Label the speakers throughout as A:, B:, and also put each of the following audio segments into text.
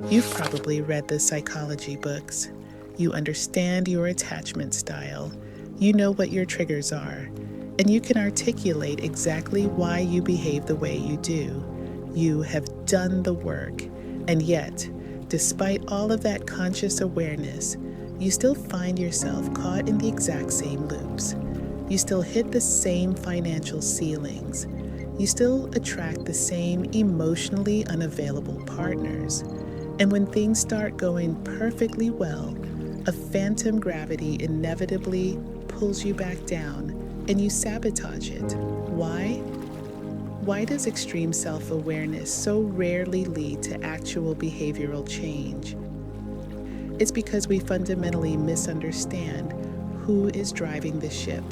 A: You've probably read the psychology books. You understand your attachment style. You know what your triggers are. And you can articulate exactly why you behave the way you do. You have done the work. And yet, despite all of that conscious awareness, you still find yourself caught in the exact same loops. You still hit the same financial ceilings. You still attract the same emotionally unavailable partners. And when things start going perfectly well, a phantom gravity inevitably pulls you back down and you sabotage it. Why? Why does extreme self-awareness so rarely lead to actual behavioral change? It's because we fundamentally misunderstand who is driving the ship.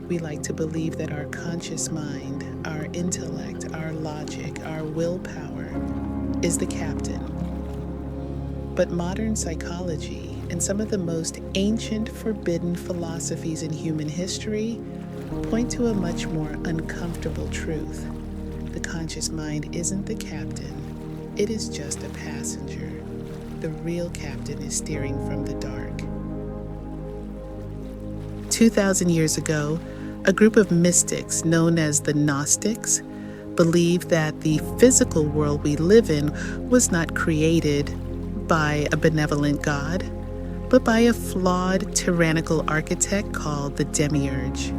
A: We like to believe that our conscious mind, our intellect, our logic, our willpower is the captain. But modern psychology and some of the most ancient forbidden philosophies in human history point to a much more uncomfortable truth. The conscious mind isn't the captain, it is just a passenger. The real captain is steering from the dark. 2,000 years ago, a group of mystics known as the Gnostics believed that the physical world we live in was not created by a benevolent God, but by a flawed, tyrannical architect called the Demiurge.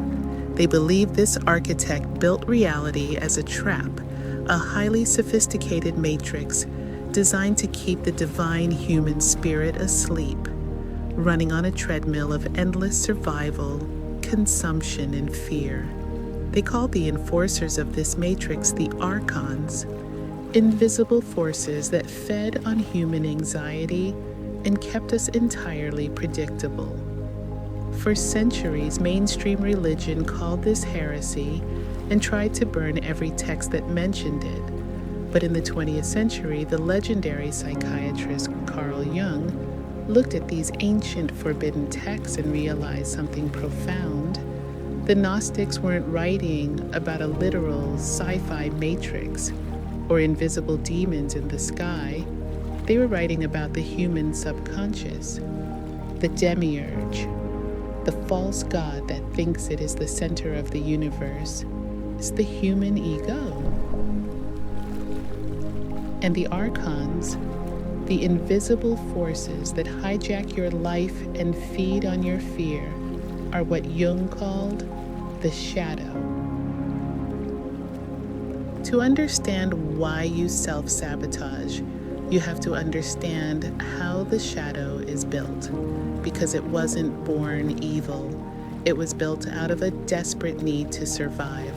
A: They believed this architect built reality as a trap, a highly sophisticated matrix designed to keep the divine human spirit asleep, running on a treadmill of endless survival, consumption, and fear. They called the enforcers of this matrix the archons, invisible forces that fed on human anxiety and kept us entirely predictable. For centuries, mainstream religion called this heresy and tried to burn every text that mentioned it. But in the 20th century, the legendary psychiatrist Carl Jung looked at these ancient forbidden texts and realized something profound. The Gnostics weren't writing about a literal sci-fi matrix or invisible demons in the sky. They were writing about the human subconscious, the demiurge, the false god that thinks it is the center of the universe. Is the human ego. And the archons, the invisible forces that hijack your life and feed on your fear, are what Jung called the shadow. To understand why you self-sabotage, you have to understand how the shadow is built, because it wasn't born evil. It was built out of a desperate need to survive.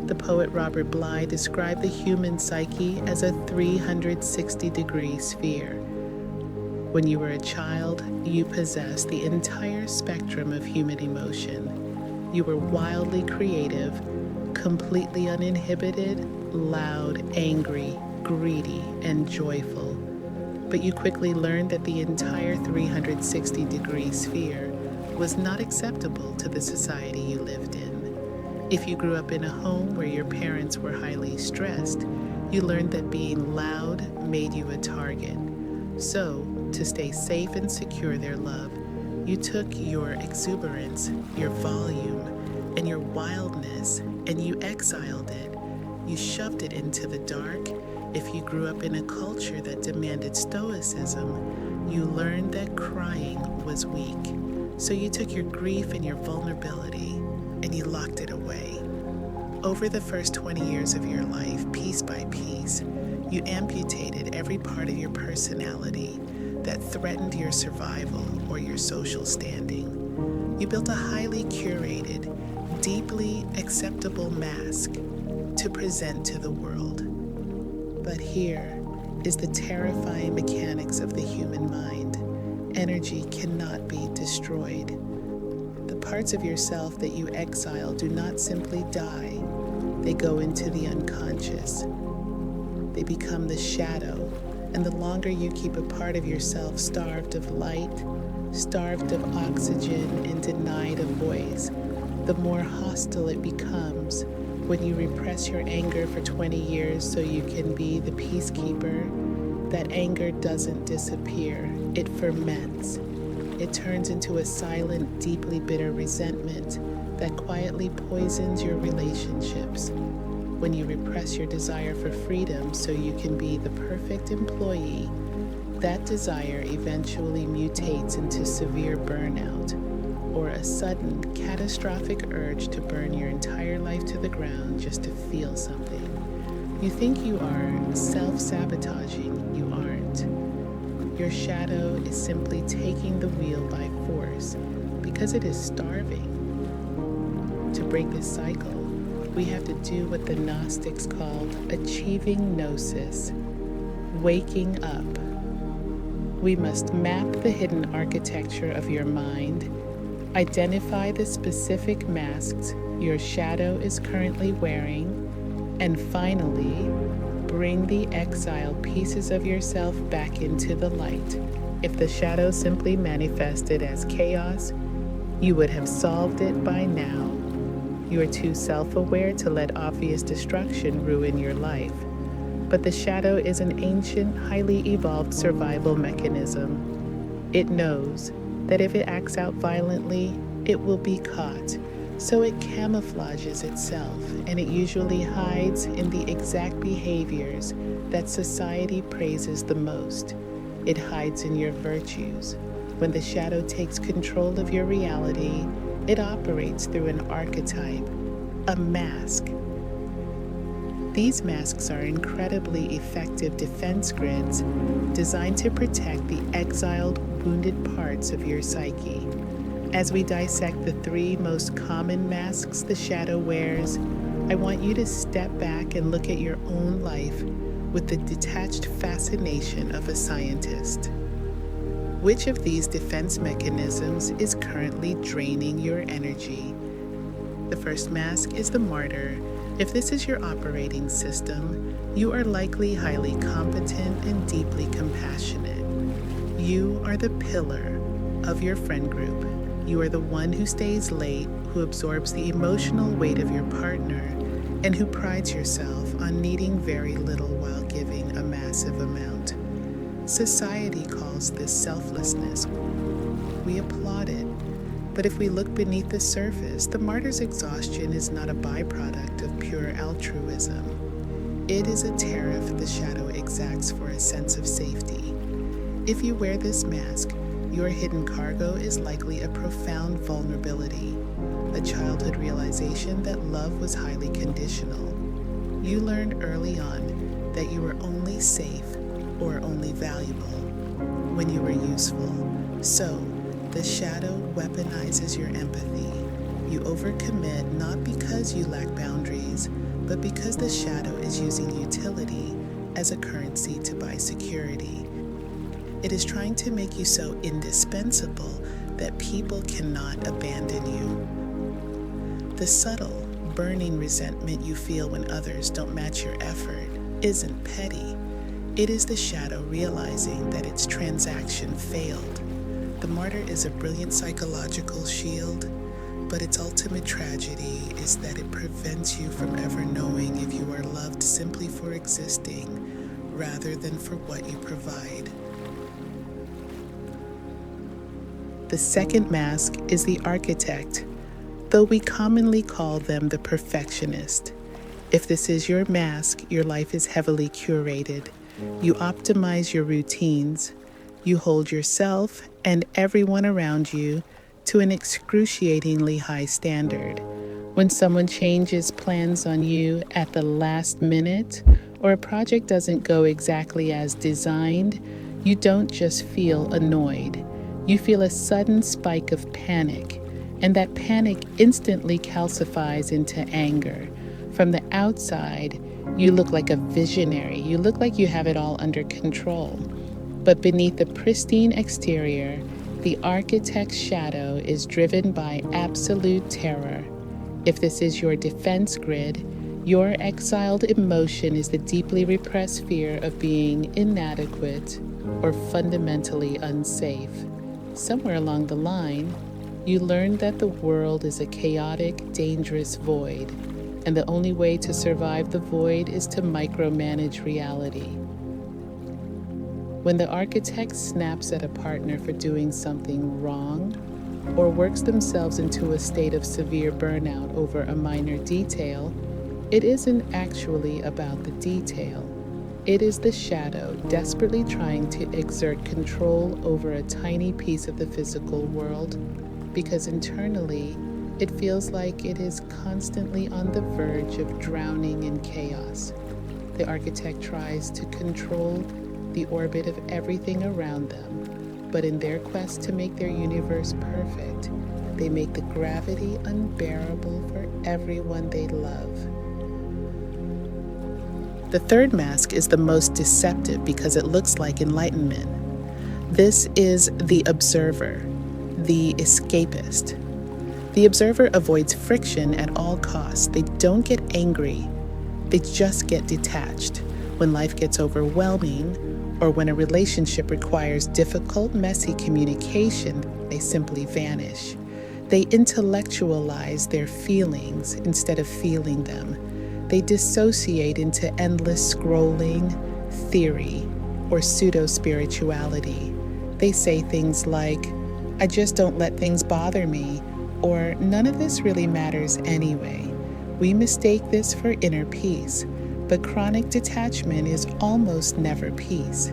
A: The poet Robert Bly described the human psyche as a 360-degree sphere. When you were a child, you possessed the entire spectrum of human emotion. You were wildly creative, completely uninhibited, loud, angry, greedy, and joyful. But you quickly learned that the entire 360-degree sphere was not acceptable to the society you lived in. If you grew up in a home where your parents were highly stressed, you learned that being loud made you a target. So, to stay safe and secure their love, you took your exuberance, your volume, and your wildness, and you exiled it. You shoved it into the dark. If you grew up in a culture that demanded stoicism, you learned that crying was weak. So you took your grief and your vulnerability, and you locked it away. Over the first 20 years of your life, piece by piece, you amputated every part of your personality that threatened your survival or your social standing. You built a highly curated, deeply acceptable mask to present to the world. But here is the terrifying mechanics of the human mind. Energy cannot be destroyed. The parts of yourself that you exile do not simply die. They go into the unconscious. They become the shadow, and the longer you keep a part of yourself starved of light, starved of oxygen, and denied a voice, the more hostile it becomes. When you repress your anger for 20 years so you can be the peacekeeper, that anger doesn't disappear, it ferments. It turns into a silent, deeply bitter resentment that quietly poisons your relationships. When you repress your desire for freedom so you can be the perfect employee, that desire eventually mutates into severe burnout or a sudden, catastrophic urge to burn your entire life to the ground just to feel something. You think you are self-sabotaging, you aren't. Your shadow is simply taking the wheel by force because it is starving. To break this cycle, we have to do what the Gnostics called achieving gnosis, waking up. We must map the hidden architecture of your mind, identify the specific masks your shadow is currently wearing, and finally, bring the exiled pieces of yourself back into the light. If the shadow simply manifested as chaos, you would have solved it by now. You are too self-aware to let obvious destruction ruin your life. But the shadow is an ancient, highly evolved survival mechanism. It knows that if it acts out violently, it will be caught. So it camouflages itself, and it usually hides in the exact behaviors that society praises the most. It hides in your virtues. When the shadow takes control of your reality, it operates through an archetype, a mask. These masks are incredibly effective defense grids designed to protect the exiled, wounded parts of your psyche. As we dissect the 3 most common masks the shadow wears, I want you to step back and look at your own life with the detached fascination of a scientist. Which of these defense mechanisms is currently draining your energy? The first mask is the Martyr. If this is your operating system, you are likely highly competent and deeply compassionate. You are the pillar of your friend group. You are the one who stays late, who absorbs the emotional weight of your partner, and who prides yourself on needing very little while giving a massive amount. Society calls this selflessness. We applaud it. But if we look beneath the surface, the martyr's exhaustion is not a byproduct of pure altruism. It is a tariff the shadow exacts for a sense of safety. If you wear this mask, your hidden cargo is likely a profound vulnerability, a childhood realization that love was highly conditional. You learned early on that you were only safe or only valuable when you were useful. So, the shadow weaponizes your empathy. You overcommit not because you lack boundaries, but because the shadow is using utility as a currency to buy security. It is trying to make you so indispensable that people cannot abandon you. The subtle, burning resentment you feel when others don't match your effort isn't petty. It is the shadow realizing that its transaction failed. The martyr is a brilliant psychological shield, but its ultimate tragedy is that it prevents you from ever knowing if you are loved simply for existing rather than for what you provide. The second mask is the architect, though we commonly call them the perfectionist. If this is your mask, your life is heavily curated. You optimize your routines. You hold yourself and everyone around you to an excruciatingly high standard. When someone changes plans on you at the last minute, or a project doesn't go exactly as designed, you don't just feel annoyed. You feel a sudden spike of panic, and that panic instantly calcifies into anger. From the outside, you look like a visionary. You look like you have it all under control. But beneath the pristine exterior, the architect's shadow is driven by absolute terror. If this is your defense grid, your exiled emotion is the deeply repressed fear of being inadequate or fundamentally unsafe. Somewhere along the line, you learn that the world is a chaotic, dangerous void, and the only way to survive the void is to micromanage reality. When the architect snaps at a partner for doing something wrong, or works themselves into a state of severe burnout over a minor detail, it isn't actually about the detail. It is the shadow desperately trying to exert control over a tiny piece of the physical world, because internally, it feels like it is constantly on the verge of drowning in chaos. The architect tries to control the orbit of everything around them, but in their quest to make their universe perfect, they make the gravity unbearable for everyone they love. The third mask is the most deceptive because it looks like enlightenment. This is the observer, the escapist. The observer avoids friction at all costs. They don't get angry, they just get detached. When life gets overwhelming, or when a relationship requires difficult, messy communication, they simply vanish. They intellectualize their feelings instead of feeling them. They dissociate into endless scrolling, theory, or pseudo-spirituality. They say things like, "I just don't let things bother me," or "none of this really matters anyway." We mistake this for inner peace, but chronic detachment is almost never peace.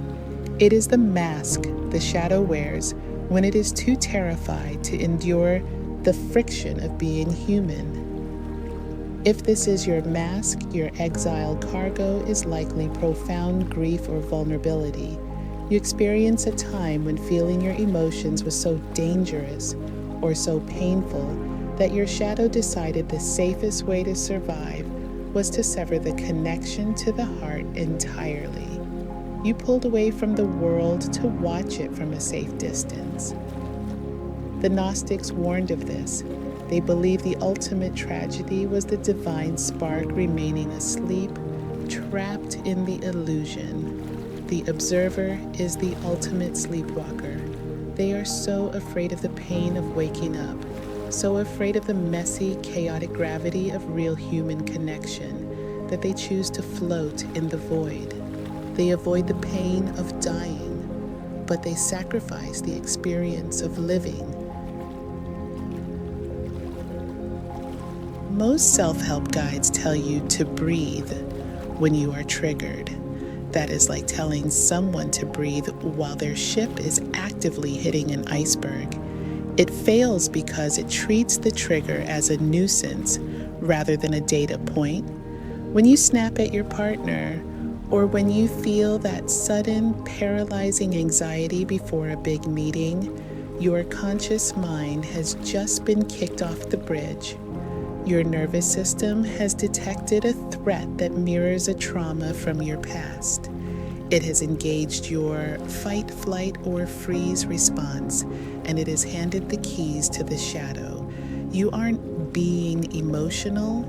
A: It is the mask the shadow wears when it is too terrified to endure the friction of being human. If this is your mask, your exiled cargo is likely profound grief or vulnerability. You experience a time when feeling your emotions was so dangerous or so painful that your shadow decided the safest way to survive was to sever the connection to the heart entirely. You pulled away from the world to watch it from a safe distance. The Gnostics warned of this. They believed the ultimate tragedy was the divine spark remaining asleep, trapped in the illusion. The observer is the ultimate sleepwalker. They are so afraid of the pain of waking up, so afraid of the messy, chaotic gravity of real human connection, that they choose to float in the void. They avoid the pain of dying, but they sacrifice the experience of living. Most self-help guides tell you to breathe when you are triggered. That is like telling someone to breathe while their ship is actively hitting an iceberg. It fails because it treats the trigger as a nuisance rather than a data point. When you snap at your partner, or when you feel that sudden paralyzing anxiety before a big meeting, your conscious mind has just been kicked off the bridge. Your nervous system has detected a threat that mirrors a trauma from your past. It has engaged your fight, flight, or freeze response, and it has handed the keys to the shadow. You aren't being emotional,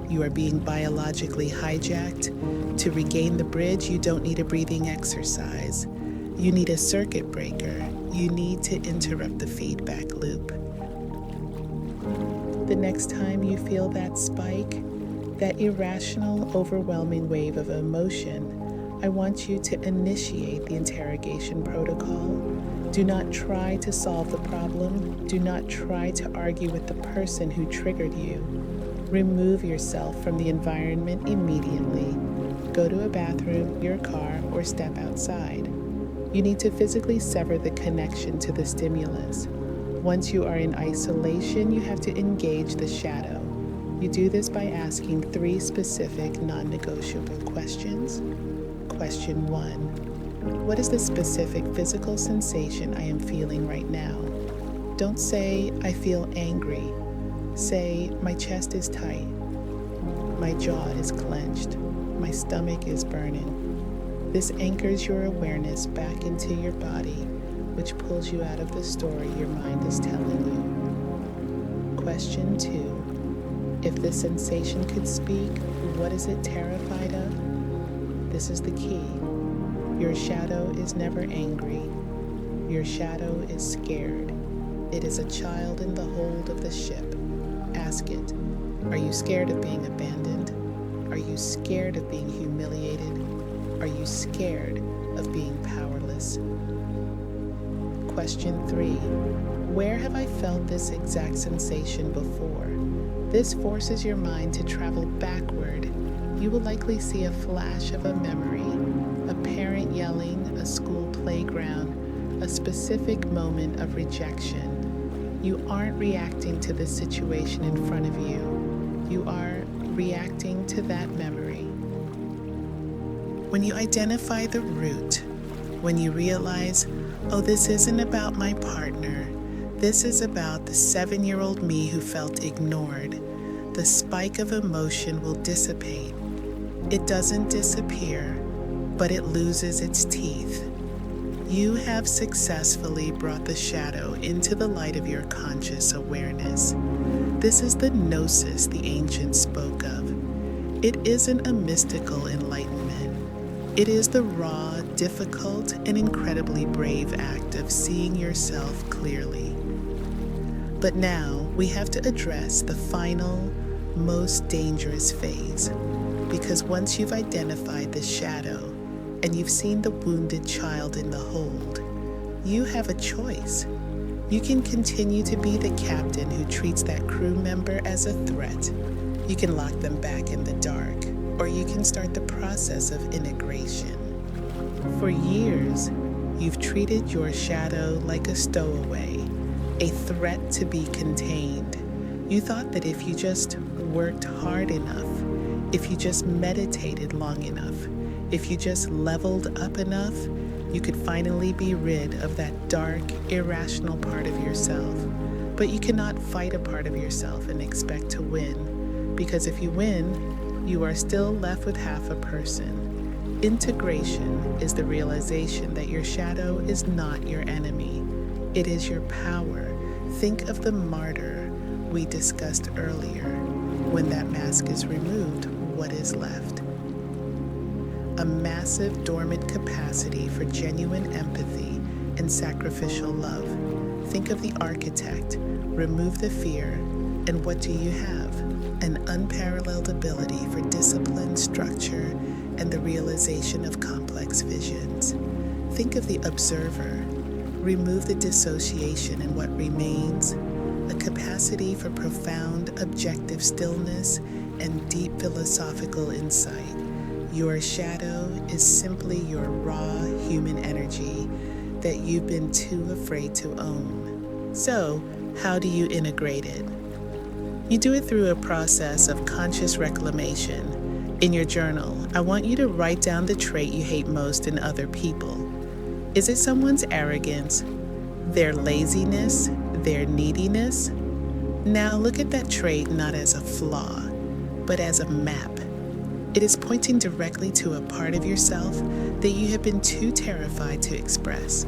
A: you are being biologically hijacked. To regain the bridge, you don't need a breathing exercise. You need a circuit breaker. You need to interrupt the feedback loop. The next time you feel that spike, that irrational, overwhelming wave of emotion, I want you to initiate the interrogation protocol. Do not try to solve the problem. Do not try to argue with the person who triggered you. Remove yourself from the environment immediately. Go to a bathroom, your car, or step outside. You need to physically sever the connection to the stimulus. Once you are in isolation, you have to engage the shadow. You do this by asking 3 specific non-negotiable questions. Question 1. What is the specific physical sensation I am feeling right now? Don't say, "I feel angry." Say, "My chest is tight. My jaw is clenched. My stomach is burning." This anchors your awareness back into your body, which pulls you out of the story your mind is telling you. Question 2. If the sensation could speak, what is it terrified of? This is the key. Your shadow is never angry. Your shadow is scared. It is a child in the hold of the ship. Ask it, are you scared of being abandoned? Are you scared of being humiliated? Are you scared of being powerless. Question 3. Where have I felt this exact sensation before? This forces your mind to travel backward. You will likely see a flash of a memory, a parent yelling, a school playground, a specific moment of rejection. You aren't reacting to the situation in front of you. You are reacting to that memory. When you identify the root, when you realize, oh, this isn't about my partner, this is about the 7-year-old me who felt ignored, the spike of emotion will dissipate. It doesn't disappear, but it loses its teeth. You have successfully brought the shadow into the light of your conscious awareness. This is the gnosis the ancients spoke of. It isn't a mystical enlightenment. It is the raw, difficult, and incredibly brave act of seeing yourself clearly. But now we have to address the final, most dangerous phase, because once you've identified the shadow and you've seen the wounded child in the hold, you have a choice. You can continue to be the captain who treats that crew member as a threat. You can lock them back in the dark, or you can start the process of integration. For years, you've treated your shadow like a stowaway, a threat to be contained. You thought that if you just worked hard enough, if you just meditated long enough, if you just leveled up enough, you could finally be rid of that dark, irrational part of yourself. But you cannot fight a part of yourself and expect to win, because if you win, you are still left with half a person. Integration is the realization that your shadow is not your enemy. It is your power. Think of the martyr we discussed earlier. When that mask is removed, what is left? A massive dormant capacity for genuine empathy and sacrificial love. Think of the architect. Remove the fear, and what do you have? An unparalleled ability for discipline, structure, and the realization of complex visions. Think of the observer. Remove the dissociation, and what remains? A capacity for profound, objective stillness and deep philosophical insight. Your shadow is simply your raw human energy that you've been too afraid to own. So, how do you integrate it? You do it through a process of conscious reclamation. In your journal, I want you to write down the trait you hate most in other people. Is it someone's arrogance, their laziness, their neediness? Now look at that trait not as a flaw, but as a map. It is pointing directly to a part of yourself that you have been too terrified to express.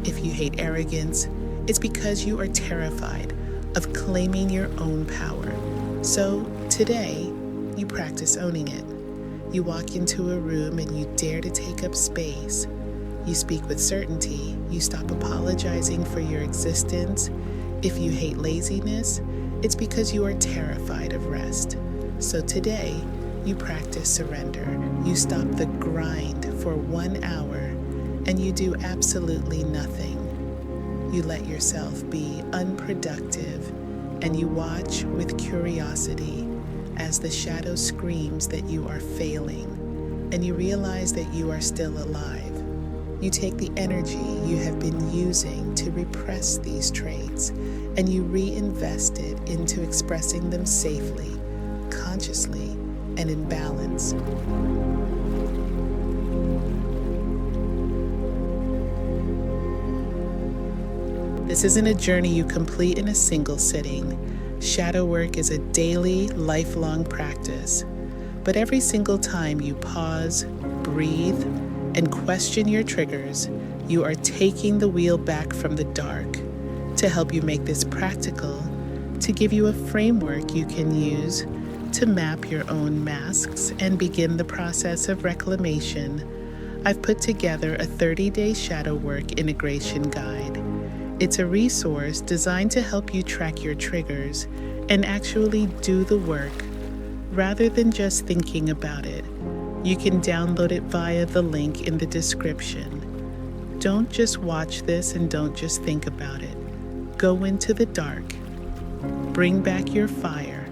A: If you hate arrogance, it's because you are terrified of claiming your own power. So today, you practice owning it. You walk into a room and you dare to take up space. You speak with certainty. You stop apologizing for your existence. If you hate laziness, it's because you are terrified of rest. So today, you practice surrender. You stop the grind for 1 hour and you do absolutely nothing. You let yourself be unproductive and you watch with curiosity as the shadow screams that you are failing and you realize that you are still alive. You take the energy you have been using to repress these traits and you reinvest it into expressing them safely, consciously, and in balance. This isn't a journey you complete in a single sitting. Shadow work is a daily, lifelong practice. But every single time you pause, breathe, and question your triggers, you are taking the wheel back from the dark. To help you make this practical, to give you a framework you can use to map your own masks and begin the process of reclamation, I've put together a 30-day shadow work integration guide. It's a resource designed to help you track your triggers and actually do the work rather than just thinking about it. You can download it via the link in the description. Don't just watch this and don't just think about it. Go into the dark. Bring back your fire.